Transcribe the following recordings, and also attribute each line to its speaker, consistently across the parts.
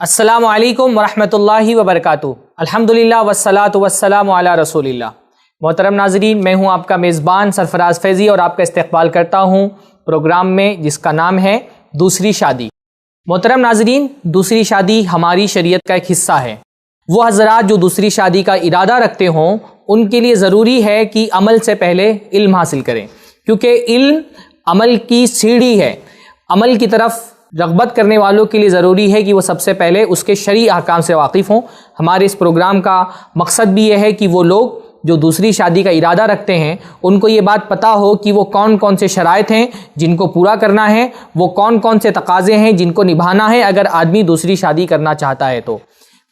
Speaker 1: السلام علیکم ورحمۃ اللہ وبرکاتہ۔ الحمدللہ والصلاۃ والسلام علی رسول اللہ۔ محترم ناظرین، میں ہوں آپ کا میزبان سرفراز فیضی اور آپ کا استقبال کرتا ہوں پروگرام میں جس کا نام ہے دوسری شادی۔ محترم ناظرین، دوسری شادی ہماری شریعت کا ایک حصہ ہے۔ وہ حضرات جو دوسری شادی کا ارادہ رکھتے ہوں ان کے لیے ضروری ہے کہ عمل سے پہلے علم حاصل کریں، کیونکہ علم عمل کی سیڑھی ہے۔ عمل کی طرف رغبت کرنے والوں کے لیے ضروری ہے کہ وہ سب سے پہلے اس کے شرعی احکام سے واقف ہوں۔ ہمارے اس پروگرام کا مقصد بھی یہ ہے کہ وہ لوگ جو دوسری شادی کا ارادہ رکھتے ہیں ان کو یہ بات پتہ ہو کہ وہ کون کون سے شرائط ہیں جن کو پورا کرنا ہے، وہ کون کون سے تقاضے ہیں جن کو نبھانا ہے اگر آدمی دوسری شادی کرنا چاہتا ہے تو۔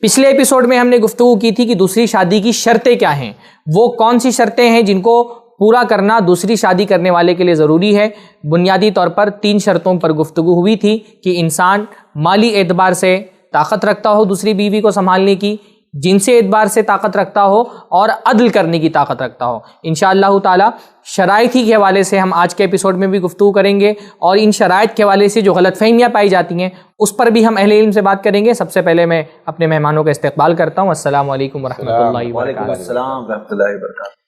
Speaker 1: پچھلے ایپیسوڈ میں ہم نے گفتگو کی تھی کہ دوسری شادی کی شرطیں کیا ہیں، وہ کون سی شرطیں ہیں جن کو پورا کرنا دوسری شادی کرنے والے کے لیے ضروری ہے۔ بنیادی طور پر 3 شرطوں پر گفتگو ہوئی تھی کہ انسان مالی اعتبار سے طاقت رکھتا ہو دوسری بیوی کو سنبھالنے کی، جنسی اعتبار سے طاقت رکھتا ہو اور عدل کرنے کی طاقت رکھتا ہو۔ انشاءاللہ تعالی شرائط ہی کے حوالے سے ہم آج کے ایپیسوڈ میں بھی گفتگو کریں گے، اور ان شرائط کے حوالے سے جو غلط فہمیاں پائی جاتی ہیں اس پر بھی ہم اہل علم سے بات کریں گے۔ سب سے پہلے میں اپنے مہمانوں کا استقبال کرتا ہوں۔ السلام علیکم ورحمۃ اللہ وبرکاتہ۔
Speaker 2: وعلیکم السلام ورحمۃ اللہ وبرکاتہ۔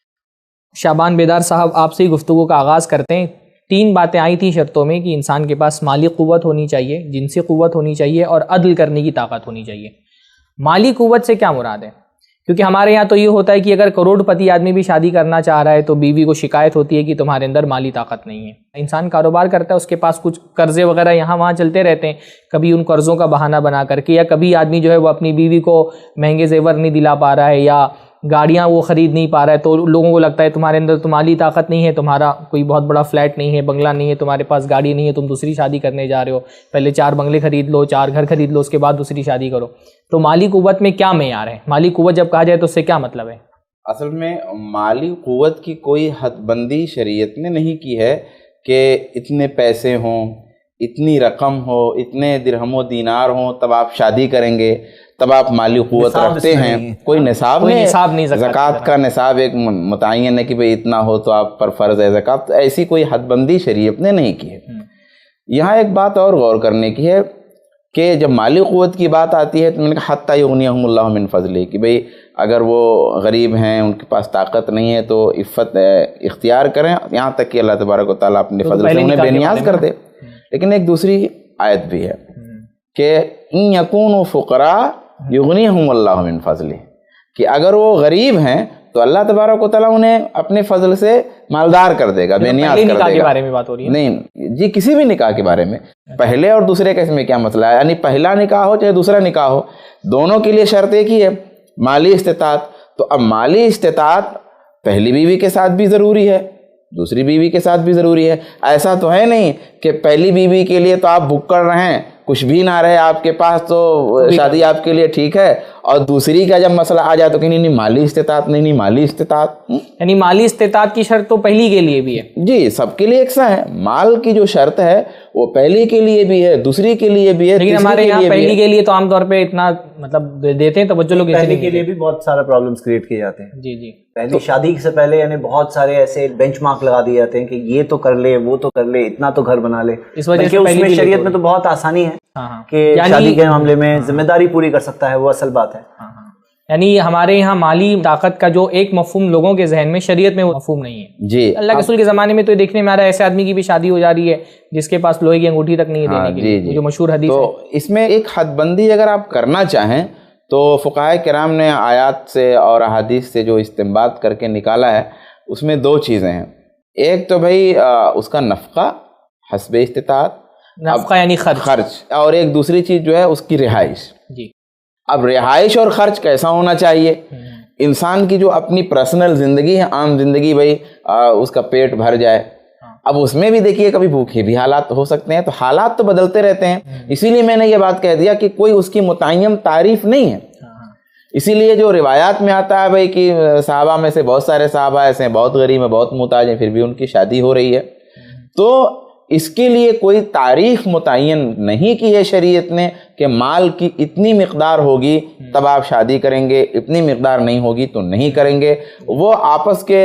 Speaker 1: شعبان بیدار صاحب، آپ سے گفتگو کا آغاز کرتے ہیں۔ 3 باتیں آئی تھیں شرطوں میں کہ انسان کے پاس مالی قوت ہونی چاہیے، جنسی قوت ہونی چاہیے اور عدل کرنے کی طاقت ہونی چاہیے۔ مالی قوت سے کیا مراد ہے؟ کیونکہ ہمارے یہاں تو یہ ہوتا ہے کہ اگر کروڑ پتی آدمی بھی شادی کرنا چاہ رہا ہے تو بیوی کو شکایت ہوتی ہے کہ تمہارے اندر مالی طاقت نہیں ہے۔ انسان کاروبار کرتا ہے، اس کے پاس کچھ قرضے وغیرہ یہاں وہاں چلتے رہتے ہیں، کبھی ان قرضوں کا بہانہ بنا کر کے، یا کبھی آدمی جو ہے وہ اپنی بیوی کو مہنگے زیور نہیں دلا پا رہا ہے یا گاڑیاں وہ خرید نہیں پا رہا ہے، تو لوگوں کو لگتا ہے تمہارے اندر تو مالی طاقت نہیں ہے، تمہارا کوئی بہت بڑا فلیٹ نہیں ہے، بنگلہ نہیں ہے، تمہارے پاس گاڑی نہیں ہے، تم دوسری شادی کرنے جا رہے ہو، پہلے 4 بنگلے خرید لو، 4 گھر خرید لو، اس کے بعد دوسری شادی کرو۔ تو مالی قوت میں کیا معیار ہے؟ مالی قوت جب کہا جائے تو اس سے کیا مطلب ہے؟
Speaker 2: اصل میں مالی قوت کی کوئی حد بندی شریعت نے نہیں کی ہے کہ اتنے پیسے ہوں، اتنی رقم ہو، اتنے درہم و دینار ہوں تب آپ شادی کریں گے، تب آپ مالی قوت رکھتے ہیں۔ کوئی نصاب نہیں، زکوٰۃ کا نصاب ایک متعین ہے کہ بھئی اتنا ہو تو آپ پر فرض ہے زکوٰۃ، ایسی کوئی حد بندی شریعت نے نہیں کی ہے۔ یہاں ایک بات اور غور کرنے کی ہے کہ جب مالی قوت کی بات آتی ہے تو میں نے کہا حتیٰ یغنیہم اللہ من فضلہ، کہ بھئی اگر وہ غریب ہیں، ان کے پاس طاقت نہیں ہے تو عفت اختیار کریں یہاں تک کہ اللہ تبارک و تعالیٰ اپنے فضل سے انہیں بے نیاز کر دے۔ لیکن ایک دوسری آیت بھی ہے کہ ان یکونوا فقراء یغنیہم اللہ من فضلہ، کہ اگر وہ غریب ہیں تو اللہ تبارک و تعالیٰ انہیں اپنے فضل سے مالدار کر دے گا، بے نیاز کر دے گا۔ نکاح کے بارے میں بات ہو رہی ہے؟ نہیں جی، کسی بھی نکاح کے بارے میں، پہلے اور دوسرے کے اس میں کیا مسئلہ ہے؟ یعنی پہلا نکاح ہو چاہے دوسرا نکاح ہو، دونوں کے لیے شرط ایک ہی ہے، مالی استطاعت۔ تو اب مالی استطاعت پہلی بیوی کے ساتھ بھی ضروری ہے، دوسری بیوی کے ساتھ بھی ضروری ہے۔ ایسا تو ہے نہیں کہ پہلی بیوی کے لیے تو آپ بھکڑ رہیں، کچھ بھی نہ رہے آپ کے پاس تو شادی آپ کے لیے ٹھیک ہے، اور دوسری کا جب مسئلہ آ جائے تو کہ نہیں مالی استطاعت نہیں مالی استطاعت۔ یعنی
Speaker 1: مالی استطاعت کی شرط تو پہلی کے لیے بھی ہے؟
Speaker 2: جی، سب کے لیے یکساں ہے۔ مال کی جو شرط ہے وہ پہلی کے لیے بھی ہے، دوسری کے لیے بھی ہے،
Speaker 1: لیکن ہمارے یہاں پہلی کے لیے تو عام طور پہ اتنا مطلب دیتے ہیں توجہ لوگ،
Speaker 3: پہلی کے لیے بھی بہت سارا پرابلمز کریٹ کیے جاتے ہیں۔
Speaker 1: جی جی،
Speaker 3: پہلی شادی سے پہلے یعنی بہت سارے ایسے بینچ مارک لگا دیے جاتے ہیں کہ یہ تو کر لے، وہ تو کر لے، اتنا تو گھر بنا لے۔
Speaker 1: اس وجہ سے
Speaker 3: اس میں شریعت میں تو بہت آسانی ہے کہ شادی کے معاملے میں ذمہ داری پوری کر سکتا ہے، وہ اصل بات ہے۔
Speaker 1: یعنی ہمارے یہاں مالی طاقت کا جو ایک مفہوم لوگوں کے ذہن میں، شریعت میں وہ مفہوم نہیں ہے۔
Speaker 2: جی،
Speaker 1: اللہ کے رسول کے زمانے میں تو دیکھنے میں آ رہا ہے ایسے آدمی کی بھی شادی ہو جا رہی ہے جس کے پاس لوہے کی انگوٹھی تک نہیں ہے دینے کے لیے، جو مشہور حدیث ہے۔
Speaker 2: تو اس میں ایک حد بندی اگر آپ کرنا چاہیں تو فقہائے کرام نے آیات سے اور احادیث سے جو استنباط کر کے نکالا ہے اس میں 2 چیزیں ہیں۔ ایک تو بھائی اس کا نفقہ حسب استطاعت،
Speaker 1: نفقہ یعنی خرچ،
Speaker 2: اور ایک دوسری چیز جو ہے اس کی رہائش۔
Speaker 1: جی،
Speaker 2: اب رہائش اور خرچ کیسا ہونا چاہیے؟ انسان کی جو اپنی پرسنل زندگی ہے، عام زندگی، بھائی اس کا پیٹ بھر جائے، اب اس میں بھی دیکھیے کبھی بھوکے بھی حالات ہو سکتے ہیں، تو حالات تو بدلتے رہتے ہیں۔ اسی لیے میں نے یہ بات کہہ دیا کہ کوئی اس کی متعین تعریف نہیں ہے۔ اسی لیے جو روایات میں آتا ہے بھائی کہ صحابہ میں سے بہت سارے صحابہ ایسے ہیں بہت غریب ہیں، بہت محتاج ہیں، پھر بھی ان کی شادی ہو رہی ہے، تو اس کے لیے کوئی تاریخ متعین نہیں کی ہے شریعت نے کہ مال کی اتنی مقدار ہوگی تب آپ شادی کریں گے، اتنی مقدار نہیں ہوگی تو نہیں کریں گے۔ وہ آپس کے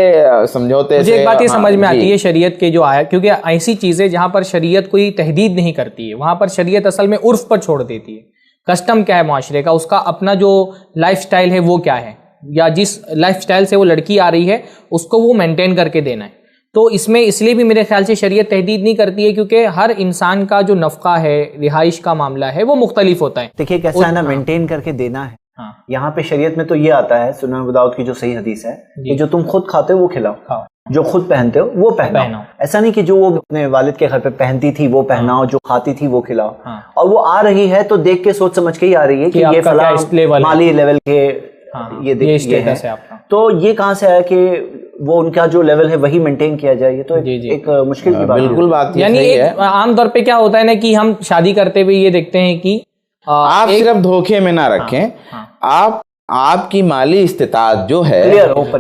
Speaker 2: سمجھوتے سے۔
Speaker 1: مجھے ایک بات یہ سمجھ میں آتی ہے شریعت کے جو آیا، کیونکہ ایسی چیزیں جہاں پر شریعت کوئی تحدید نہیں کرتی ہے وہاں پر شریعت اصل میں عرف پر چھوڑ دیتی ہے۔ کسٹم کیا ہے معاشرے کا, اس کا اپنا جو لائف سٹائل ہے وہ کیا ہے, یا جس لائف سٹائل سے وہ لڑکی آ رہی ہے اس کو وہ مینٹین کر کے دینا ہے. تو اس میں اس لیے بھی میرے خیال سے شریعت تحدید نہیں کرتی ہے کیونکہ ہر انسان کا جو نفقہ ہے, رہائش کا معاملہ ہے, وہ مختلف ہوتا ہے.
Speaker 3: دیکھیے کیسا ہے نا, مینٹین کر کے دینا ہے. یہاں پہ شریعت میں تو یہ آتا ہے, سنن ابو داؤد کی جو صحیح حدیث ہے, کہ جو تم خود کھاتے ہو وہ کھلاؤ, جو خود پہنتے ہو وہ پہناؤ. ایسا نہیں کہ جو وہ اپنے والد کے گھر پہ پہنتی تھی وہ پہناؤ, جو کھاتی تھی وہ کھلاؤ. اور وہ آ رہی ہے تو دیکھ کے سوچ سمجھ کے ہی آ رہی ہے کہ یہ فلاں مالی لیول کے یہ ہے. تو یہ کہاں سے آیا کہ وہ ان کا جو لیول ہے وہی مینٹین کیا جائے, یہ تو ایک مشکل کی بات ہے.
Speaker 2: بالکل بات
Speaker 1: یعنی عام طور پہ کیا ہوتا ہے نا کہ ہم شادی کرتے ہوئے یہ دیکھتے ہیں کہ
Speaker 2: آپ صرف دھوکے میں نہ رکھیں, آپ کی مالی استطاعت جو ہے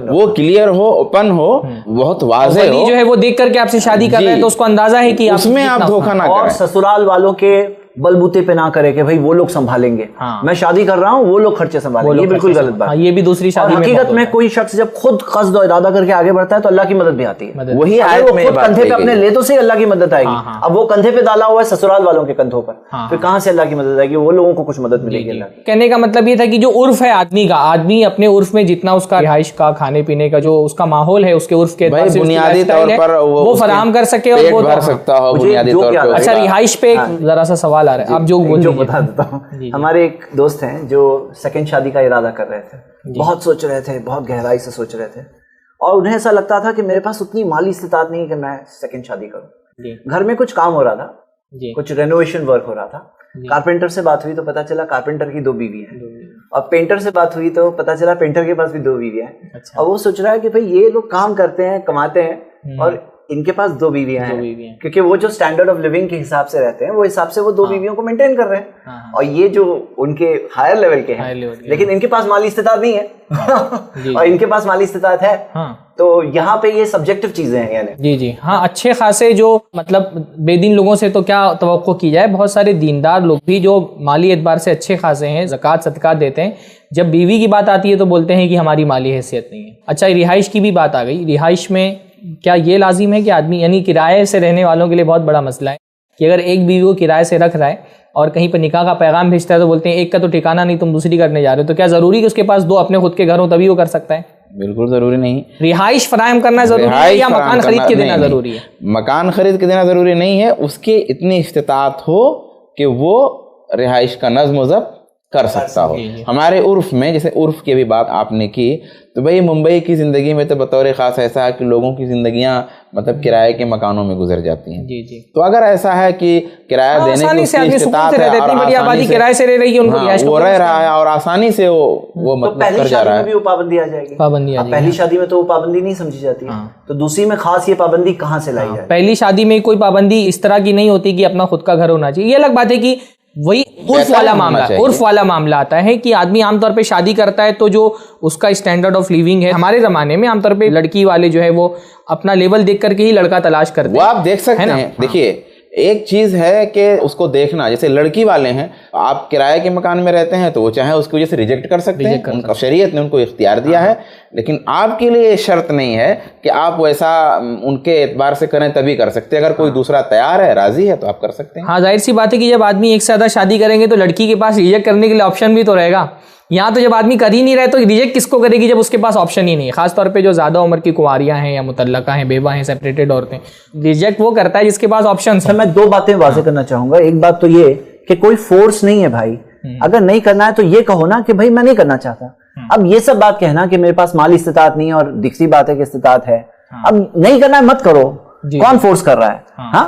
Speaker 2: وہ کلیئر ہو, اوپن ہو, بہت واضح ہو,
Speaker 1: جو ہے وہ دیکھ کر کے آپ سے شادی کر رہے ہیں تو اس کو اندازہ ہے کہ
Speaker 2: اس میں آپ دھوکہ نہ کریں.
Speaker 3: اور سسرال والوں کے بلبوتے پہ نہ کرے کہ بھائی وہ لوگ سنبھالیں گے, میں شادی کر رہا ہوں وہ لوگ خرچے سنبھالیں گے, یہ بالکل غلط بات.
Speaker 1: یہ بھی دوسری شادی میں
Speaker 3: حقیقت میں کوئی شخص جب خود قصد و ارادہ کر کے آگے بڑھتا ہے تو اللہ کی مدد بھی آتی ہے.
Speaker 2: وہی آیت میں
Speaker 3: خود کندھے پہ اپنے لے تو سے اللہ کی مدد آئے گی. اب وہ کندھے پہ ڈالا ہوا ہے سسرال والوں کے کندھوں پر, پھر کہاں سے اللہ کی مدد آئے گی, وہ لوگوں کو کچھ مدد ملے گی. اللہ
Speaker 1: کہنے کا مطلب یہ تھا کہ جو عرف ہے آدمی کا, آدمی اپنے عرف میں جتنا اس کا رہائش کا, کھانے پینے کا جو اس کا ماحول ہے, اس کے عرف کے
Speaker 2: بنیادی طور پر
Speaker 1: وہ فراہم کر سکے اور وہ
Speaker 2: بھر سکتا ہو بنیادی طور پر.
Speaker 1: اچھا, رہائش پہ ذرا سا سوال آ رہا ہے, آپ جو
Speaker 3: بتا دیتا ہوں. ہمارے ایک دوست ہیں جو سیکنڈ شادی کا ارادہ کر رہے تھے, بہت سوچ رہے تھے, بہت گہرائی سے سوچ رہے تھے, اور انہیں ایسا لگتا تھا کہ میرے پاس اتنی مالی استطاعت نہیں ہے کہ میں سیکنڈ شادی کروں. گھر میں کچھ کام ہو رہا تھا, کچھ رینوویشن ورک ہو رہا تھا. کارپینٹر سے بات ہوئی تو پتا چلا کارپینٹر کی 2 بیویاں ہیں, اور پینٹر سے بات ہوئی تو پتا چلا پینٹر کے پاس بھی 2 بیویاں ہیں. اور وہ سوچ رہا ہے کہ بھائی یہ لوگ کام کرتے ہیں, کماتے ہیں, اور ان کے پاس 2 بیویاں ہیں, کیونکہ وہ جو اسٹینڈرڈ آف لیونگ کے حساب سے رہتے ہیں وہ حساب سے وہ 2 بیویوں کو مینٹین کر رہے ہیں, اور یہ جو ان کے ہائر لیول کے ہیں لیکن ان کے پاس مالی استطاعت نہیں ہے اور ان کے پاس مالی استطاعت ہے. تو یہاں پہ یہ سبجیکٹو چیزیں ہیں. یعنی
Speaker 1: جی ہاں, اچھے خاصے جو مطلب بے دین لوگوں سے تو کیا توقع کی جائے, بہت سارے دیندار لوگ بھی جو مالی اعتبار سے اچھے خاصے ہیں, زکوٰۃ صدقات دیتے ہیں, جب بیوی کی بات آتی ہے تو بولتے ہیں کہ ہماری مالی حیثیت نہیں ہے. اچھا, رہائش کی بھی بات آ گئی. رہائش میں کیا یہ لازم ہے کہ آدمی, یعنی کرائے سے رہنے والوں کے لیے بہت بڑا مسئلہ ہے کہ اگر ایک بیوی کو کرائے سے رکھ رہا ہے اور کہیں پہ نکاح کا پیغام بھیجتا ہے تو بولتے ہیں ایک کا تو ٹھکانہ نہیں, تم دوسری کرنے جا رہے ہو, تو کیا ضروری کہ اس کے پاس 2 اپنے خود کے گھر ہوں تبھی وہ کر سکتا ہے؟
Speaker 2: بالکل ضروری نہیں.
Speaker 1: رہائش فراہم کرنا ضروری ہے یا مکان خرید کے دینا ضروری ہے؟
Speaker 2: مکان خرید کے دینا ضروری نہیں ہے, اس کی اتنی استطاعت ہو کہ وہ رہائش کا نظم و ضبط کر سکتا ہو. ہمارے عرف میں, جیسے عرف کی بھی بات آپ نے کی, تو بھئی ممبئی کی زندگی میں تو بطور خاص ایسا ہے کہ لوگوں کی زندگیاں مطلب کرائے کے مکانوں میں گزر جاتی ہیں. تو اگر ایسا ہے کہ کرایہ دینے کی استطاعت ہے اور وہ رہ رہا ہے اور آسانی سے وہ مطلب کر جا رہا ہے,
Speaker 3: بھی وہ پابندی آ جائے گی. پہلی شادی میں تو وہ پابندی نہیں سمجھی جاتی, تو دوسری میں خاص یہ پابندی کہاں سے لائی جائے؟
Speaker 1: پہلی شادی میں کوئی پابندی اس طرح کی نہیں ہوتی کہ اپنا خود کا گھر ہونا چاہیے. یہ الگ بات ہے کہ وہی عرف والا معاملہ آتا ہے کہ آدمی عام طور پہ شادی کرتا ہے تو جو اس کا اسٹینڈرڈ آف لیونگ ہے, ہمارے زمانے میں عام طور پہ لڑکی والے جو ہے وہ اپنا لیول دیکھ کر کے ہی لڑکا تلاش کرتے ہیں.
Speaker 2: وہ آپ دیکھ سکتے ہیں. دیکھیے ایک چیز ہے کہ اس کو دیکھنا, جیسے لڑکی والے ہیں, آپ کرائے کے مکان میں رہتے ہیں تو وہ چاہیں اس کی وجہ سے ریجیکٹ کر سکتے ہیں, ان کا شریعت نے ان کو اختیار دیا ہے, لیکن آپ کے لیے شرط نہیں ہے کہ آپ ویسا ان کے اعتبار سے کریں تبھی کر سکتے ہیں. اگر کوئی دوسرا تیار ہے, راضی ہے, تو آپ کر سکتے ہیں.
Speaker 1: ہاں, ظاہر سی بات ہے کہ جب آدمی ایک سے زیادہ شادی کریں گے تو لڑکی کے پاس ریجیکٹ کرنے کے لیے آپشن بھی تو رہے گا. یہاں تو جب آدمی کر ہی نہیں رہے تو ریجیکٹ کس کو کرے گی جب اس کے پاس آپشن ہی نہیں ہے. خاص طور پہ جو زیادہ عمر کی کنواریاں ہیں یا مطلقہ ہیں, بیوہ ہیں, سیپریٹڈ عورتیں, ریجیکٹ وہ کرتا ہے جس کے پاس آپشن ہیں.
Speaker 3: میں 2 باتیں واضح کرنا چاہوں گا. ایک بات تو یہ کہ کوئی فورس نہیں ہے بھائی, اگر نہیں کرنا ہے تو یہ کہو نا کہ بھائی میں نہیں کرنا چاہتا. اب یہ سب بات کہنا کہ میرے پاس مالی استطاعت نہیں ہے, اور دوسری بات ہے کہ استطاعت ہے, اب نہیں کرنا ہے مت کرو. کون فورس کر رہا ہے؟ ہاں,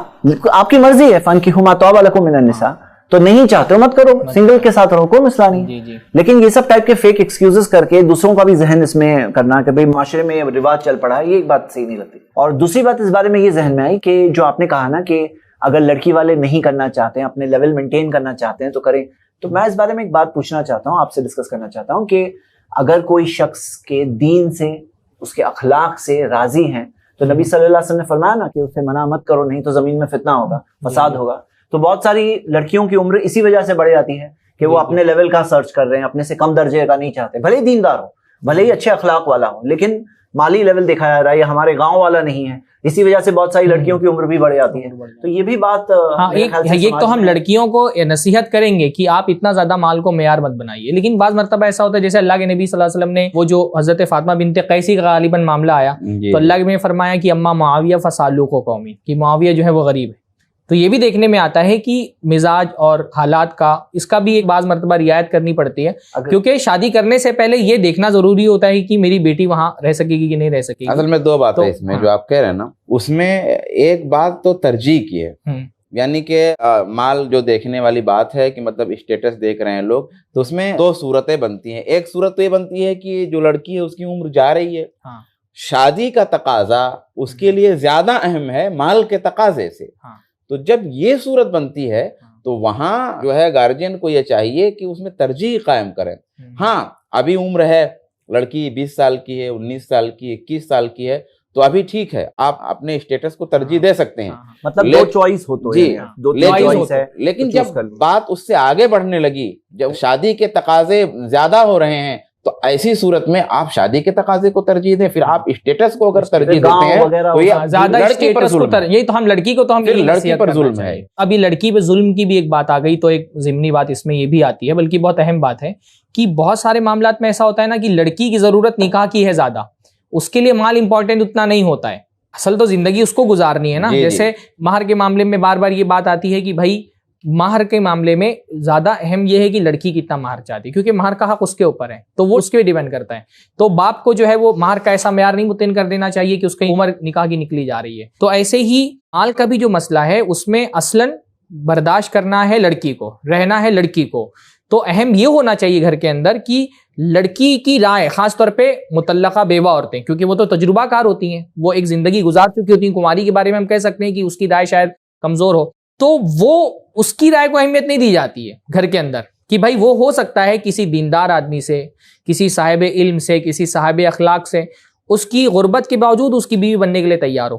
Speaker 3: آپ کی مرضی ہے. فانکحوا ما طاب لکم من النساء, تو نہیں چاہتے ہو مت کرو, سنگل کے ساتھ رہو, کوئی مسئلہ نہیں. لیکن یہ سب ٹائپ کے فیک ایکسکیوزز کر کے دوسروں کا بھی ذہن اس میں کرنا کہ بھئی معاشرے میں رواج چل پڑا ہے, یہ ایک بات صحیح نہیں لگتی. اور دوسری بات اس بارے میں یہ ذہن میں آئی کہ جو آپ نے کہا نا کہ اگر لڑکی والے نہیں کرنا چاہتے ہیں, اپنے لیول مینٹین کرنا چاہتے ہیں تو کریں. تو میں اس بارے میں ایک بات پوچھنا چاہتا ہوں, آپ سے ڈسکس کرنا چاہتا ہوں کہ اگر کوئی شخص کے دین سے, اس کے اخلاق سے راضی ہیں تو نبی صلی اللہ علیہ وسلم نے فرمایا نا کہ اسے منع مت کرو, نہیں تو زمین میں فتنہ ہوگا, فساد ہوگا. تو بہت ساری لڑکیوں کی عمر اسی وجہ سے بڑھ جاتی ہے کہ وہ اپنے لیول کا سرچ کر رہے ہیں, اپنے سے کم درجے کا نہیں چاہتے, بھلے ہی دیندار ہو, بھلے ہی اچھے اخلاق والا ہو, لیکن مالی لیول دیکھا جا رہا ہے، یہ ہمارے گاؤں والا نہیں ہے، اسی وجہ سے بہت ساری لڑکیوں کی عمر بھی بڑھ جاتی ہے. تو یہ بھی بات
Speaker 1: ایک تو ہم لڑکیوں کو نصیحت کریں گے کہ آپ اتنا زیادہ مال کو معیار مت بنائیے، لیکن بعض مرتبہ ایسا ہوتا ہے جیسے اللہ کے نبی صلی اللہ علیہ وسلم نے وہ جو حضرت فاطمہ بنت قیسی کا غالباً معاملہ آیا تو اللہ نے فرمایا کہ اما معاویہ فسالو کو قومی، کہ معاویہ جو ہے وہ غریب ہے. تو یہ بھی دیکھنے میں آتا ہے کہ مزاج اور حالات کا اس کا بھی ایک بعض مرتبہ رعایت کرنی پڑتی ہے، کیونکہ شادی کرنے سے پہلے یہ دیکھنا ضروری ہوتا ہے کہ میری بیٹی وہاں رہ سکے گی کہ نہیں رہ سکے گی.
Speaker 2: اصل میں دو باتیں اس میں جو آپ کہہ رہے ہیں نا، اس میں ایک بات تو ترجیح کی ہے، یعنی کہ مال جو دیکھنے والی بات ہے کہ مطلب اسٹیٹس دیکھ رہے ہیں لوگ، تو اس میں دو صورتیں بنتی ہیں. ایک صورت تو یہ بنتی ہے کہ جو لڑکی ہے اس کی عمر جا رہی ہے، شادی کا تقاضا اس کے لیے زیادہ اہم ہے مال کے تقاضے سے. تو جب یہ صورت بنتی ہے تو وہاں جو ہے گارجین کو یہ چاہیے کہ اس میں ترجیح قائم کریں. ہاں ابھی عمر ہے، لڑکی 20 سال کی ہے، 19 سال کی، 21 سال کی ہے، تو ابھی ٹھیک ہے، آپ اپنے اسٹیٹس کو ترجیح دے سکتے ہیں،
Speaker 3: مطلب دو چوائس ہو تو
Speaker 2: جی،
Speaker 3: دو چوائس ہے.
Speaker 2: لیکن جب بات اس سے آگے بڑھنے لگی، جب شادی کے تقاضے زیادہ ہو رہے ہیں، تو ایسی صورت میں آپ شادی کے تقاضے کو ترجیح دیں. پھر آپ اسٹیٹس کو اگر ترجیح دیتے ہیں تو یہ
Speaker 1: زیادہ لڑکی پر ظلم ہے. یہی تو ہم لڑکی کو تو ہم
Speaker 2: لڑکی پر ظلم ہے.
Speaker 1: ابھی لڑکی پہ ظلم کی بھی ایک بات آ گئی تو ایک ضمنی بات اس میں یہ بھی آتی ہے، بلکہ بہت اہم بات ہے کہ بہت سارے معاملات میں ایسا ہوتا ہے نا کہ لڑکی کی ضرورت نکاح کی ہے زیادہ، اس کے لیے مال امپورٹنٹ اتنا نہیں ہوتا ہے، اصل تو زندگی اس کو گزارنی ہے نا. جیسے مہر کے معاملے میں بار بار یہ بات آتی ہے کہ بھائی مہر کے معاملے میں زیادہ اہم یہ ہے کہ لڑکی کتنا مہر چاہتی ہے، کیونکہ مہر کا حق اس کے اوپر ہے تو وہ اس کے ڈیپینڈ کرتا ہے. تو باپ کو جو ہے وہ مہر کا ایسا معیار نہیں متعین کر دینا چاہیے کہ اس کی عمر نکاح کی نکلی جا رہی ہے. تو ایسے ہی مال کا بھی جو مسئلہ ہے اس میں اصلاً برداشت کرنا ہے لڑکی کو، رہنا ہے لڑکی کو. تو اہم یہ ہونا چاہیے گھر کے اندر کہ لڑکی کی رائے، خاص طور پہ مطلقہ بیوہ عورتیں، کیونکہ وہ تو تجربہ کار ہوتی ہیں، وہ ایک زندگی گزار چکی ہوتی ہیں. کماری کے بارے میں ہم کہہ سکتے ہیں کہ اس کی رائے شاید کمزور ہو، تو وہ اس کی رائے کو اہمیت نہیں دی جاتی ہے گھر کے اندر کہ بھائی وہ ہو سکتا ہے کسی دیندار آدمی سے، کسی صاحب علم سے، کسی صاحب اخلاق سے، اس کی غربت کے باوجود اس کی بیوی بننے کے لیے تیار ہو.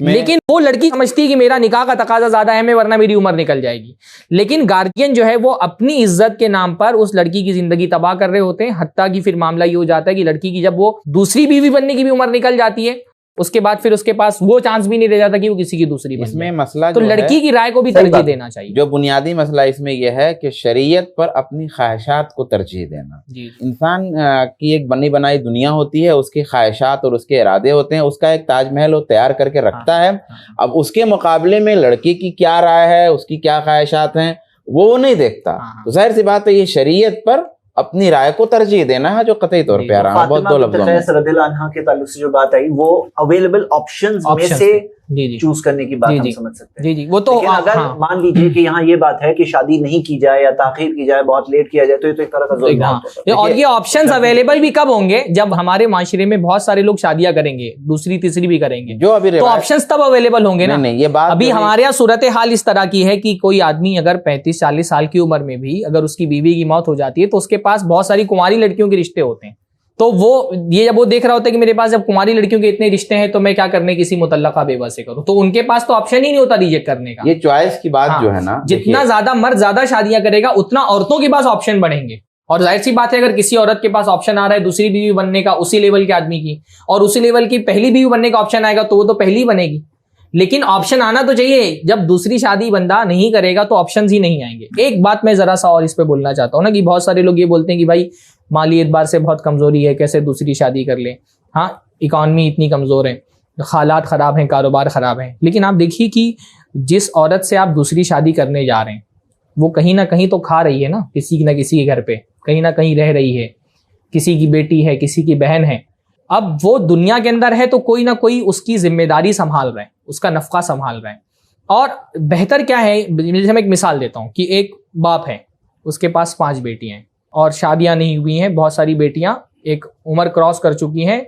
Speaker 1: لیکن وہ لڑکی سمجھتی ہے کہ میرا نکاح کا تقاضا زیادہ اہم ہے ورنہ میری عمر نکل جائے گی. لیکن گارجین جو ہے وہ اپنی عزت کے نام پر اس لڑکی کی زندگی تباہ کر رہے ہوتے ہیں. حتیٰ کہ پھر معاملہ یہ ہو جاتا ہے کہ لڑکی کی جب وہ دوسری بیوی بننے کی بھی عمر نکل جاتی ہے، اس کے بعد پھر اس کے پاس وہ چانس بھی نہیں رہ جاتا کہ وہ کسی کی دوسری بن جائے.
Speaker 2: اس میں مسئلہ
Speaker 1: تو لڑکی کی رائے کو بھی ترجیح دینا چاہیے.
Speaker 2: جو بنیادی مسئلہ اس میں یہ ہے کہ شریعت پر اپنی خواہشات کو ترجیح دینا. انسان کی ایک بنی بنائی دنیا ہوتی ہے، اس کی خواہشات اور اس کے ارادے ہوتے ہیں، اس کا ایک تاج محل وہ تیار کر کے رکھتا ہے. اب اس کے مقابلے میں لڑکی کی کیا رائے ہے، اس کی کیا خواہشات ہیں، وہ نہیں دیکھتا. تو ظاہر سی بات ہے یہ شریعت پر اپنی رائے کو ترجیح دینا ہے، جو قطعی طور پہ آرام ہے. بہت دو لفظوں میں
Speaker 3: رضی اللہ عنہا کے تعلق سے جو بات آئی وہ اویلیبل آپشنز میں سے چوز کرنے کی بات ہم سمجھ سکتے ہیں.
Speaker 1: وہ تو
Speaker 3: اگر مان لیجیے کہ یہاں یہ بات ہے کہ شادی نہیں کی جائے یا تاخیر کی جائے، بہت لیٹ کیا جائے، تو یہ تو ایک طرح کا ظلم ہے.
Speaker 1: اور یہ آپشنز اویلیبل بھی کب ہوں گے؟ جب ہمارے معاشرے میں بہت سارے لوگ شادیاں کریں گے، دوسری تیسری بھی کریں گے،
Speaker 2: جو ابھی
Speaker 1: تو آپشنز تب اویلیبل ہوں گے نا.
Speaker 2: یہ بات
Speaker 1: ابھی ہمارے یہاں صورتحال اس طرح کی ہے کہ کوئی آدمی اگر 35-40 سال کی عمر میں بھی اگر اس کی بیوی کی موت ہو جاتی ہے تو اس کے پاس بہت ساری کماری لڑکیوں کے رشتے ہوتے ہیں. تو وہ یہ جب وہ دیکھ رہا ہوتا ہے کہ میرے پاس جب کماری لڑکیوں کے اتنے رشتے ہیں تو میں کیا کرنے کسی متعلقہ بیوہ سے کروں، تو ان کے پاس تو آپشن ہی نہیں ہوتا ریجیکٹ کرنے کا.
Speaker 2: یہ چوائس کی بات جو ہے نا،
Speaker 1: جتنا زیادہ مرد زیادہ شادیاں کرے گا اتنا عورتوں کے پاس آپشن بڑھیں گے. اور ظاہر سی بات ہے اگر کسی عورت کے پاس آپشن آ رہا ہے دوسری بیوی بننے کا اسی لیول کے آدمی کی، اور اسی لیول کی پہلی بیوی بننے کا آپشن آئے گا تو وہ تو پہلی بنے گی. لیکن آپشن آنا تو چاہیے. جب دوسری شادی بندہ نہیں کرے گا تو آپشنز ہی نہیں آئیں گے. ایک بات میں ذرا سا اور اس پہ بولنا چاہتا ہوں نا کہ بہت سارے لوگ یہ بولتے ہیں کہ بھائی مالی اعتبار سے بہت کمزوری ہے، کیسے دوسری شادی کر لیں. ہاں اکانومی اتنی کمزور ہے، حالات خراب ہیں، کاروبار خراب ہیں، لیکن آپ دیکھیے کہ جس عورت سے آپ دوسری شادی کرنے جا رہے ہیں وہ کہیں نہ کہیں تو کھا رہی ہے نا، کسی نہ کسی کے گھر پہ کہیں نہ کہیں رہ رہی ہے، کسی کی بیٹی ہے، کسی کی بہن ہے. اب وہ دنیا کے اندر ہے تو کوئی نہ کوئی اس کی ذمہ داری سنبھال رہے ہیں، اس کا نفقہ سنبھال رہے ہیں. اور بہتر کیا ہے، جیسے میں ایک مثال دیتا ہوں کہ ایک باپ ہے، اس کے پاس 5 بیٹیاں ہیں اور شادیاں نہیں ہوئی ہیں. بہت ساری بیٹیاں ایک عمر کراس کر چکی ہیں،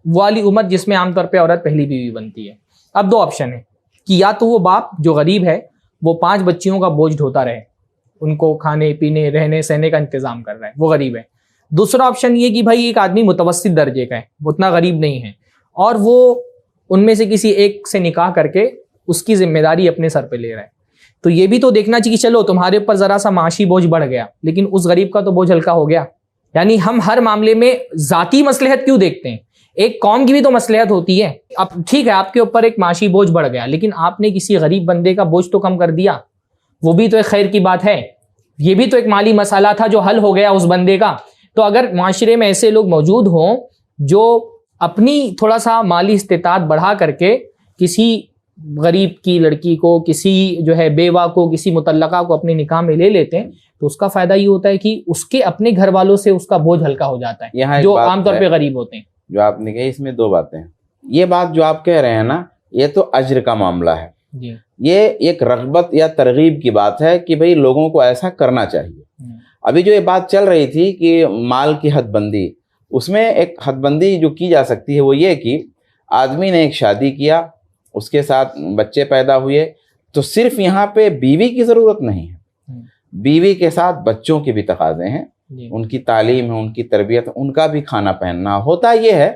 Speaker 1: والی عمر جس میں عام طور پہ عورت پہلی بیوی بنتی ہے. اب 2 آپشن ہیں کہ یا تو وہ باپ جو غریب ہے وہ 5 بچیوں کا بوجھ ڈھوتا رہے، ان کو کھانے پینے رہنے سہنے کا انتظام کر رہا ہے، وہ غریب ہے. دوسرا آپشن یہ کہ بھائی ایک آدمی متوسط درجے کا ہے، وہ اتنا غریب نہیں ہے، اور وہ ان میں سے کسی ایک سے نکاح کر کے اس کی ذمہ داری اپنے سر پہ لے رہا ہے. تو یہ بھی تو دیکھنا چاہیے کہ چلو تمہارے اوپر ذرا سا معاشی بوجھ بڑھ گیا لیکن اس غریب کا تو بوجھ ہلکا ہو گیا. یعنی ہم ہر معاملے میں ذاتی مصلحت کیوں دیکھتے ہیں؟ ایک قوم کی بھی تو مصلحت ہوتی ہے. اب ٹھیک ہے آپ کے اوپر ایک معاشی بوجھ بڑھ گیا, لیکن آپ نے کسی غریب بندے کا بوجھ تو کم کر دیا, وہ بھی تو ایک خیر کی بات ہے. یہ بھی تو ایک مالی مسئلہ تھا جو حل ہو گیا اس بندے کا. تو اگر معاشرے میں ایسے لوگ موجود ہوں جو اپنی تھوڑا سا مالی استطاعت بڑھا کر کے کسی غریب کی لڑکی کو, کسی جو ہے بیوہ کو, کسی مطلقہ کو اپنے نکاح میں لے لیتے ہیں, تو اس کا فائدہ یہ ہوتا ہے کہ اس کے اپنے گھر والوں سے اس کا بوجھ ہلکا ہو جاتا ہے جو عام طور پہ غریب ہوتے ہیں.
Speaker 2: جو آپ نے کہی اس میں دو باتیں ہیں. یہ بات جو آپ کہہ رہے ہیں نا, یہ تو اجر کا معاملہ ہے.
Speaker 1: جی
Speaker 2: یہ ایک رغبت یا ترغیب کی بات ہے کہ بھئی لوگوں کو ایسا کرنا چاہیے. ابھی جو یہ بات چل رہی تھی کہ مال کی حد بندی, اس میں ایک حد بندی جو کی جا سکتی ہے وہ یہ کہ آدمی نے ایک شادی کیا, اس کے ساتھ بچے پیدا ہوئے, تو صرف یہاں پہ بیوی کی ضرورت نہیں ہے, بیوی کے ساتھ بچوں کے بھی تقاضے ہیں, ان کی تعلیم ہے, ان کی تربیت, ان کا بھی کھانا پہننا. ہوتا یہ ہے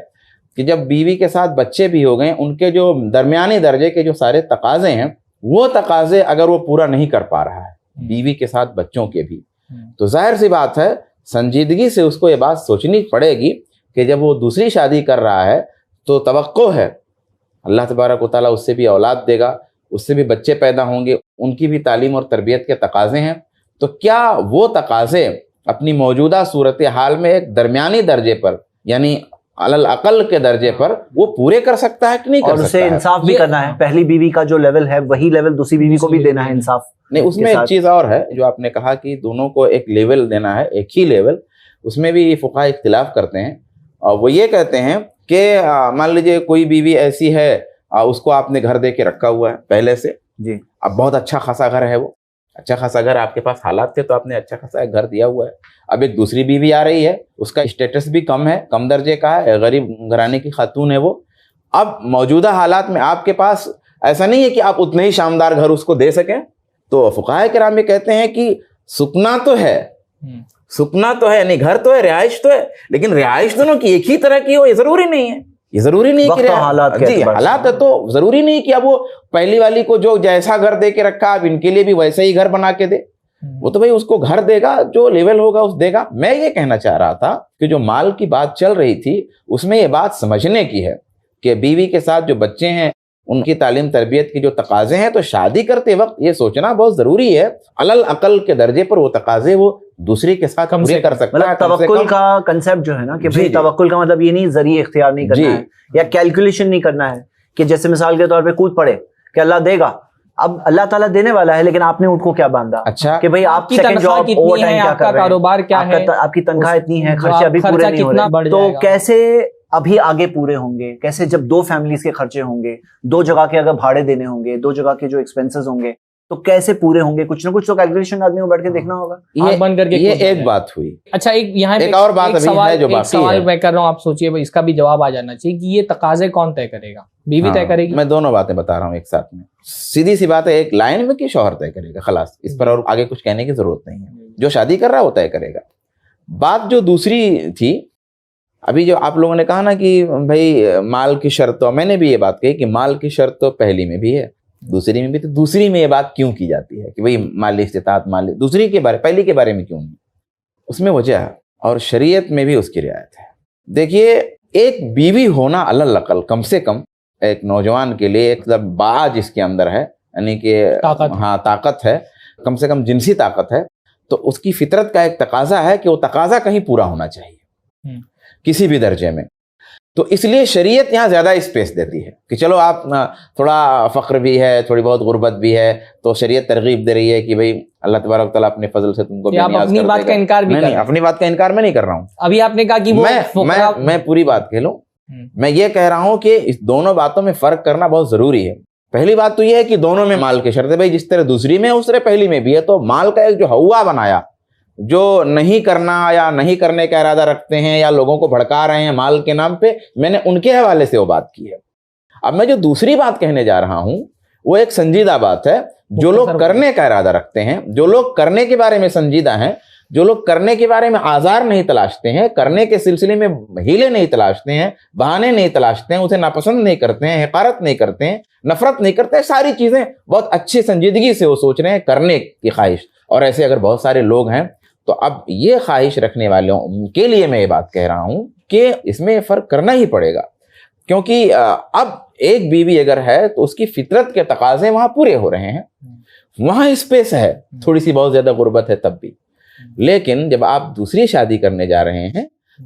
Speaker 2: کہ جب بیوی کے ساتھ بچے بھی ہو گئے, ان کے جو درمیانی درجے کے جو سارے تقاضے ہیں, وہ تقاضے اگر وہ پورا نہیں کر پا رہا ہے بیوی کے ساتھ بچوں کے بھی, تو ظاہر سی بات ہے سنجیدگی سے اس کو یہ بات سوچنی پڑے گی کہ جب وہ دوسری شادی کر رہا ہے تو توقع ہے اللہ تبارک و تعالیٰ اس سے بھی اولاد دے گا, اس سے بھی بچے پیدا ہوں گے, ان کی بھی تعلیم اور تربیت کے تقاضے ہیں. تو کیا وہ تقاضے اپنی موجودہ صورتحال میں ایک درمیانی درجے پر, یعنی علی الاقل کے درجے پر وہ پورے کر سکتا ہے کہ نہیں کر سکتا ہے؟ اور
Speaker 3: اسے انصاف بھی کرنا ہے, پہلی بیوی کا جو لیول ہے وہی لیول دوسری بیوی کو بھی دینا ہے انصاف.
Speaker 2: نہیں, اس میں ایک چیز اور ہے جو آپ نے کہا کہ دونوں کو ایک لیول دینا ہے, ایک ہی لیول, اس میں بھی فقہاء اختلاف کرتے ہیں, اور وہ یہ کہتے ہیں کہ مان لیجئے کوئی بیوی ایسی ہے, اس کو آپ نے گھر دے کے رکھا ہوا ہے پہلے سے,
Speaker 3: جی
Speaker 2: اب بہت اچھا خاصا گھر ہے, وہ اچھا خاصا گھر آپ کے پاس حالات تھے تو آپ نے اچھا خاصا ایک گھر دیا ہوا ہے. اب ایک دوسری بیوی آ رہی ہے, اس کا اسٹیٹس بھی کم ہے, کم درجے کا ہے, غریب گھرانے کی خاتون ہے وہ. اب موجودہ حالات میں آپ کے پاس ایسا نہیں ہے کہ آپ اتنے ہی شاندار گھر اس کو دے سکیں. تو فقہاء کرام یہ کہتے ہیں کہ سکنا تو ہے, سکنا تو ہے, یعنی گھر تو ہے, رہائش تو ہے, لیکن رہائش دونوں کی ایک ہی طرح کی ہو یہ ضروری نہیں ہے. یہ ضروری نہیں کہ جی حالات ہے تو ضروری نہیں کہ اب وہ پہلی والی کو جو جیسا گھر دے کے رکھا اب ان کے لیے بھی ویسے ہی گھر بنا کے دے. وہ تو بھائی اس کو گھر دے گا جو لیول ہوگا اس دے گا. میں یہ کہنا چاہ رہا تھا کہ جو مال کی بات چل رہی تھی اس میں یہ بات سمجھنے کی ہے کہ بیوی کے ساتھ جو بچے ہیں ان کی تعلیم تربیت کی جو تقاضے ہیں, تو شادی کرتے وقت یہ سوچنا بہت ضروری ہے علی الاقل کے درجے پر وہ تقاضے وہ دوسری کے ساتھ پورے کر سکتا ہے.
Speaker 3: توکل کا کنسیپٹ جو ہے نا کہ بھئی توکل کا مطلب یہ نہیں ذریعہ اختیار نہیں کرنا ہے یا کیلکولیشن نہیں کرنا ہے کہ جیسے مثال کے طور پہ کود پڑے کہ اللہ دے گا. اب اللہ تعالیٰ دینے والا ہے, لیکن آپ نے ان کو کیا باندھا
Speaker 2: اچھا
Speaker 3: کہ بھئی آپ
Speaker 1: کی تنخواہ کتنی ہے, آپ کا کاروبار کیا ہے,
Speaker 3: آپ کی تنخواہ اتنی ہے, خرچے ابھی پورے نہیں ہو رہے, تو کیسے ابھی آگے پورے ہوں گے, کیسے جب دو فیملیز کے خرچے ہوں گے, دو جگہ کے اگر بھاڑے دینے ہوں گے, دو جگہ کے جو ایکسپینسز ہوں گے, تو کیسے پورے ہوں گے. کچھ نہ کچھ تو کیلکولیشن آدمی کو بیٹھ کے دیکھنا ہوگا.
Speaker 2: یہ ایک بات ہوئی.
Speaker 1: اچھا ایک
Speaker 2: اور بات ابھی ہے جو باقی
Speaker 1: سوال میں کر رہا ہوں, آپ سوچئے اس کا بھی جواب آ جانا چاہیے کہ یہ تقاضے کون طے کرے گا, بیوی طے کرے گی؟
Speaker 2: میں دونوں باتیں بتا رہا ہوں ایک ساتھ میں. سیدھی سی بات ہے ایک لائن میں کہ شوہر طے کرے گا, خلاص, اس پر اور آگے کچھ کہنے کی ضرورت نہیں ہے. جو شادی کر رہا ہے وہ طے کرے گا. بات جو دوسری تھی ابھی جو آپ لوگوں نے کہا نا کہ بھائی مال کی شرط, تو میں نے بھی یہ بات کہی کہ مال کی شرط تو پہلی میں بھی ہے دوسری میں بھی, تو دوسری میں یہ بات کیوں کی جاتی ہے کہ بھئی مالی استطاعت, مالی, دوسری کے بارے پہلی کے بارے میں کیوں نہیں؟ اس میں وجہ ہے اور شریعت میں بھی اس کی رعایت ہے. دیکھیے ایک بیوی ہونا علی الاقل کم سے کم ایک نوجوان کے لیے ایک باع جس کے اندر ہے, یعنی کہ ہاں طاقت ہے, کم سے کم جنسی طاقت ہے, تو اس کی فطرت کا ایک تقاضا ہے کہ وہ تقاضا کہیں پورا ہونا چاہیے کسی بھی درجے میں. تو اس لیے شریعت یہاں زیادہ اسپیس دیتی ہے کہ چلو آپ تھوڑا فقر بھی ہے, تھوڑی بہت غربت بھی ہے, تو شریعت ترغیب دے رہی ہے کہ بھئی اللہ تبارک تعالیٰ اپنے فضل سے تم کو بھی نیاز کر دے گا.
Speaker 1: بات کا انکار بھی
Speaker 2: نہیں, اپنی بات کا انکار میں نہیں کر رہا ہوں.
Speaker 1: ابھی آپ نے کہا کہ
Speaker 2: میں پوری بات کہہ لوں, میں یہ کہہ رہا ہوں کہ اس دونوں باتوں میں فرق کرنا بہت ضروری ہے. پہلی بات تو یہ ہے کہ دونوں میں مال کی شرط ہے, بھائی جس طرح دوسری میں اس طرح پہلی میں بھی ہے. تو مال کا ایک جو ہوا بنایا, جو نہیں کرنا یا نہیں کرنے کا ارادہ رکھتے ہیں یا لوگوں کو بھڑکا رہے ہیں مال کے نام پہ, میں نے ان کے حوالے سے وہ بات کی ہے. اب میں جو دوسری بات کہنے جا رہا ہوں وہ ایک سنجیدہ بات ہے. جو لوگ کرنے کا ارادہ رکھتے ہیں, جو لوگ کرنے کے بارے میں سنجیدہ ہیں, جو لوگ کرنے کے بارے میں آزار نہیں تلاشتے ہیں, کرنے کے سلسلے میں ہیلے نہیں تلاشتے ہیں, بہانے نہیں تلاشتے ہیں, اسے ناپسند نہیں کرتے ہیں, حقارت نہیں کرتے ہیں, نفرت نہیں کرتے, ساری چیزیں بہت اچھی سنجیدگی سے وہ سوچ رہے ہیں کرنے کی خواہش. اور ایسے اگر بہت سارے لوگ ہیں تو اب یہ خواہش رکھنے والوں کے لیے میں یہ بات کہہ رہا ہوں کہ اس میں فرق کرنا ہی پڑے گا، کیونکہ اب ایک بیوی اگر ہے تو اس کی فطرت کے تقاضے وہاں پورے ہو رہے ہیں، وہاں اسپیس ہے، تھوڑی سی بہت زیادہ غربت ہے تب بھی، لیکن جب آپ دوسری شادی کرنے جا رہے ہیں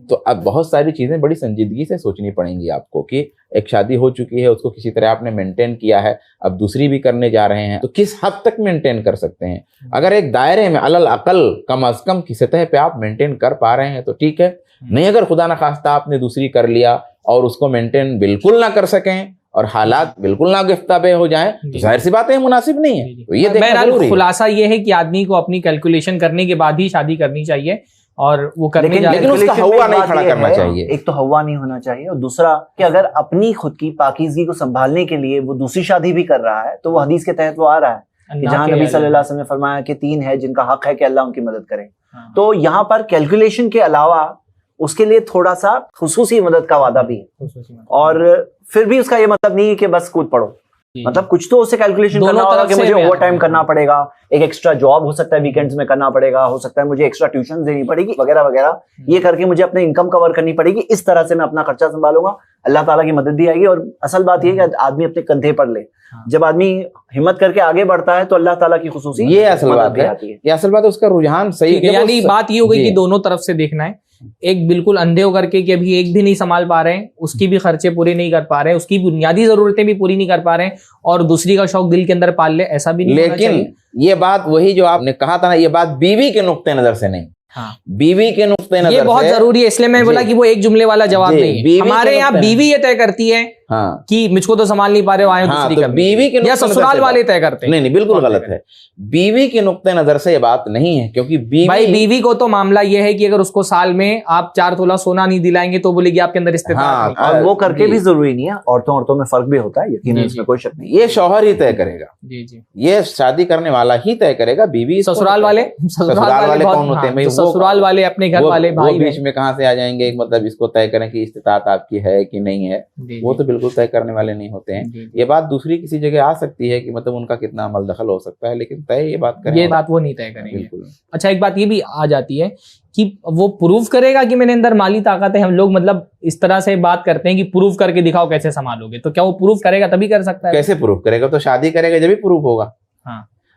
Speaker 2: تو اب بہت ساری چیزیں بڑی سنجیدگی سے سوچنی پڑیں گی آپ کو، کہ ایک شادی ہو چکی ہے اس کو کسی طرح آپ نے مینٹین کیا ہے، اب دوسری بھی کرنے جا رہے ہیں تو کس حد تک مینٹین کر سکتے ہیں؟ اگر ایک دائرے میں علی الاقل کم از کم کی سطح پہ آپ مینٹین کر پا رہے ہیں تو ٹھیک ہے، نہیں اگر خدا نخواستہ آپ نے دوسری کر لیا اور اس کو مینٹین بالکل نہ کر سکیں اور حالات بالکل نہ گفتہ بے ہو جائیں تو ظاہر سی بات ہے مناسب نہیں ہے، تو یہ دیکھنا ضروری ہے۔
Speaker 1: خلاصہ یہ ہے کہ آدمی کو اپنی کیلکولیشن کرنے کے بعد ہی شادی کرنی چاہیے، اور وہ کرنے
Speaker 2: لیکن اس کا ہوا نہیں کھڑا کرنا چاہیے،
Speaker 3: ایک تو ہوا نہیں ہونا چاہیے، اور دوسرا کہ اگر اپنی خود کی پاکیزگی کو سنبھالنے کے لیے وہ دوسری شادی بھی کر رہا ہے تو وہ حدیث کے تحت وہ آ رہا ہے کہ جہاں نبی صلی اللہ علیہ وسلم نے فرمایا کہ 3 ہے جن کا حق ہے کہ اللہ ان کی مدد کرے، تو یہاں پر کیلکولیشن کے علاوہ اس کے لیے تھوڑا سا خصوصی مدد کا وعدہ بھی ہے، اور پھر بھی اس کا یہ مطلب نہیں ہے کہ بس کود پڑو، مطلب کچھ تو اسے کیلکولیشن کرنا ہوگا کہ مجھے اوور ٹائم کرنا پڑے گا، ایک ایکسٹرا جاب ہو سکتا ہے ویکینڈز میں کرنا پڑے گا، ہو سکتا ہے مجھے ایکسٹرا ٹیوشن دینی پڑے گی وغیرہ وغیرہ، یہ کر کے مجھے اپنے انکم کور کرنی پڑے گی، اس طرح سے میں اپنا خرچہ سنبھالوں گا، اللہ تعالیٰ کی مدد بھی آئے گی، اور اصل بات یہ ہے کہ آدمی اپنے کندھے پر لے، جب آدمی ہمت کر کے آگے بڑھتا ہے تو اللہ تعالیٰ کی خصوصی
Speaker 2: یہ اصل بات ہے، یہ اصل بات ہے، اس کا رجحان صحیح،
Speaker 1: یعنی بات یہ ہو گئی کہ دونوں طرف سے دیکھنا ہے، ایک بالکل اندھے ہو کر کے کہ ابھی ایک بھی نہیں سنبھال پا رہے ہیں، اس کی بھی خرچے پورے نہیں کر پا رہے ہیں، اس کی بنیادی ضرورتیں بھی پوری نہیں کر پا رہے ہیں، اور دوسری کا شوق دل کے اندر پال لے، ایسا بھی نہیں ہونا چاہیے۔
Speaker 2: لیکن یہ بات وہی جو آپ نے کہا تھا نا، یہ بات بیوی کے نقطہ نظر سے نہیں، بیوی کے نقطہ نظر سے
Speaker 1: یہ بہت ضروری ہے، اس لیے میں بولا کہ وہ ایک جملے والا جواب نہیں ہے، ہمارے یہاں بیوی یہ طے کرتی ہے کہ مجھ کو تو سنبھال نہیں پا رہے ہو، آئے دوسری کر،
Speaker 2: بیوی کے
Speaker 1: یا سسرال والے طے کرتے ہیں؟
Speaker 2: نہیں بالکل غلط ہے، بیوی کے نقطہ نظر سے یہ بات نہیں ہے، کیونکہ
Speaker 1: بیوی کو تو معاملہ یہ ہے کہ اگر اس کو سال میں آپ 4 تولہ سونا نہیں دلائیں گے تو بولے گی آپ کے اندر استطاعت نہیں،
Speaker 3: اور وہ کر کے بھی ضروری نہیں ہے، عورتوں میں فرق بھی ہوتا ہے، یقیناً اس میں کوئی شک نہیں،
Speaker 2: یہ شوہر ہی طے کرے گا، یہ شادی کرنے والا ہی طے کرے گا، بیوی
Speaker 1: سسرال والے
Speaker 2: کون ہوتے ہیں؟
Speaker 1: سسرال والے اپنے گھر والے بھائی
Speaker 2: بیچ میں کہاں سے آ جائیں گے، مطلب اس کو طے کریں کہ استطاعت آپ کی ہے کہ نہیں ہے، وہ تو بالکل طے کرنے والے نہیں ہوتے ہیں۔ یہ بات دوسری کسی جگہ آ سکتی ہے کہ مطلب ان کا کتنا عمل دخل ہو سکتا ہے، لیکن طے یہ بات کریں،
Speaker 1: یہ بات وہ نہیں طے کریں گے۔ اچھا ایک بات یہ بھی آ جاتی ہے کہ وہ پروف کرے گا کہ میرے اندر مالی طاقت ہے، ہم لوگ مطلب اس طرح سے بات کرتے ہیں کہ پروف کر کے دکھاؤ کیسے سنبھالو گے، تو کیا وہ پروف کرے گا تبھی کر سکتا ہے؟
Speaker 2: کیسے پروف کرے گا؟ تو شادی کرے گا جبھی پروف ہوگا۔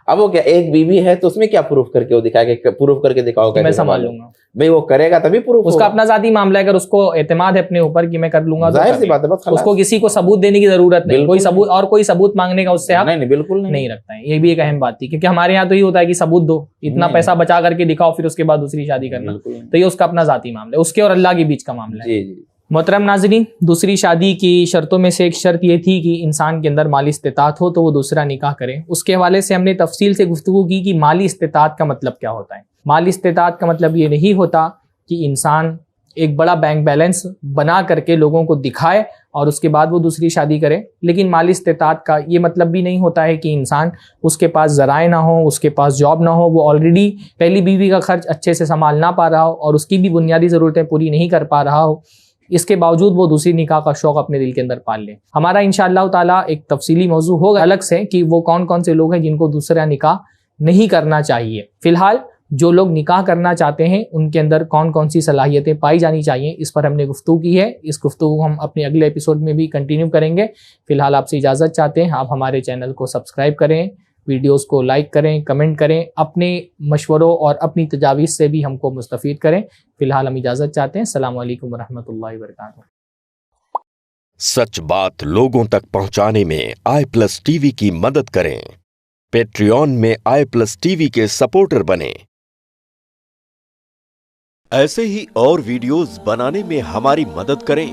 Speaker 2: اب وہ کیا ایک بیوی ہے تو اس میں کیا پروف کر کے وہ دکھائے گا، پروف کر کے دکھاؤ کہ میں سنبھال لوں گا، بھائی وہ کرے گا تبھی پروف، اس
Speaker 1: کا اپنا ذاتی معاملہ ہے، اگر اس کو اعتماد ہے اپنے اوپر کہ میں کر لوں گا،
Speaker 2: ظاہر سی بات ہے، بس
Speaker 1: اس کو کسی کو ثبوت دینے کی ضرورت نہیں، کوئی ثبوت اور کوئی ثبوت مانگنے کا اس سے
Speaker 2: نہیں بالکل نہیں
Speaker 1: رکھتا ہے۔ یہ بھی ایک اہم بات تھی، کیونکہ ہمارے یہاں تو یہ ہوتا ہے کہ ثبوت دو، اتنا پیسہ بچا کر کے دکھاؤ، پھر اس کے بعد دوسری شادی کرنا، تو یہ اس کا اپنا ذاتی معاملہ ہے، اس کے اور اللہ کے بیچ کا معاملہ ہے۔ محترم ناظرین، دوسری شادی کی شرطوں میں سے ایک شرط یہ تھی کہ انسان کے اندر مالی استطاعت ہو تو وہ دوسرا نکاح کرے۔ اس کے حوالے سے ہم نے تفصیل سے گفتگو کی کہ مالی استطاعت کا مطلب کیا ہوتا ہے۔ مالی استطاعت کا مطلب یہ نہیں ہوتا کہ انسان ایک بڑا بینک بیلنس بنا کر کے لوگوں کو دکھائے اور اس کے بعد وہ دوسری شادی کرے، لیکن مالی استطاعت کا یہ مطلب بھی نہیں ہوتا ہے کہ انسان اس کے پاس ذرائع نہ ہو، اس کے پاس جاب نہ ہو، وہ آلریڈی پہلی بیوی کا خرچ اچھے سے سنبھال نہ پا رہا ہو اور اس کی بھی بنیادی ضرورتیں پوری نہیں کر پا رہا ہو، اس کے باوجود وہ دوسری نکاح کا شوق اپنے دل کے اندر پال لے۔ ہمارا انشاءاللہ تعالیٰ ایک تفصیلی موضوع ہوگا الگ سے کہ وہ کون کون سے لوگ ہیں جن کو دوسرا نکاح نہیں کرنا چاہیے۔ فی الحال جو لوگ نکاح کرنا چاہتے ہیں ان کے اندر کون کون سی صلاحیتیں پائی جانی چاہیے، اس پر ہم نے گفتگو کی ہے۔ اس گفتگو ہم اپنے اگلے ایپیسوڈ میں بھی کنٹینیو کریں گے۔ فی الحال آپ سے اجازت چاہتے ہیں، آپ ہمارے چینل کو سبسکرائب کریں، ویڈیوز کو لائک کریں، کمنٹ کریں، اپنے مشوروں اور اپنی تجاویز سے بھی ہم کو مستفید کریں۔ فی الحال ہم اجازت چاہتے ہیں۔ السلام علیکم ورحمۃ اللہ وبرکاتہ۔
Speaker 4: سچ بات لوگوں تک پہنچانے میں i+ TV کی مدد کریں۔ پیٹریون میں i+ TV کے سپورٹر بنیں۔ ایسے ہی اور ویڈیوز بنانے میں ہماری مدد کریں۔